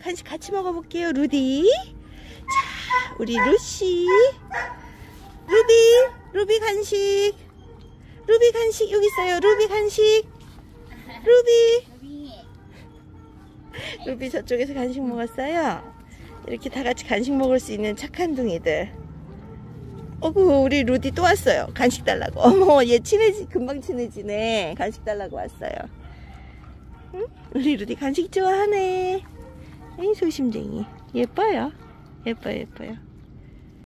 간식 같이 먹어볼게요. 루디. 자, 우리 루시. 루비 간식. 루비 간식 여기 있어요. 루비 간식. 루비 저쪽에서 간식 먹었어요. 이렇게 다 같이 간식 먹을 수 있는 착한 둥이들. 어구, 우리 루디 또 왔어요. 간식 달라고. 어머, 얘 금방 친해지네. 간식 달라고 왔어요. 응? 우리 루디 간식 좋아하네. 에이, 소심쟁이. 예뻐요. 예뻐요.